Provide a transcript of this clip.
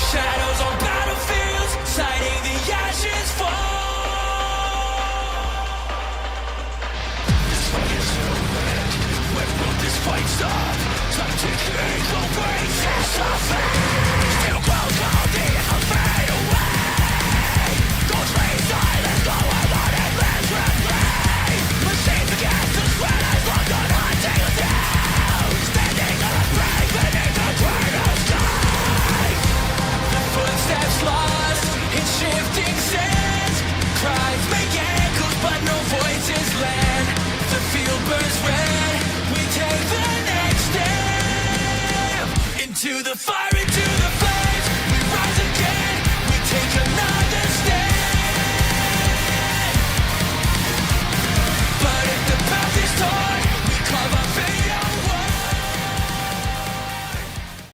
Shadows on battlefields, sighting the ashes fall. This fight is so red. When will this fight stop? Time to take the weight of fate. Still grow cold, the echoes fade away. Ghosts lay silent, go alone and let's replay. Machines against the sweat as long on hunting us down. Standing unafraid beneath the cradle sky. The footsteps lost in shifting sands. Cries make echoes but no voices land. The field burns red. We take the next step into the fire.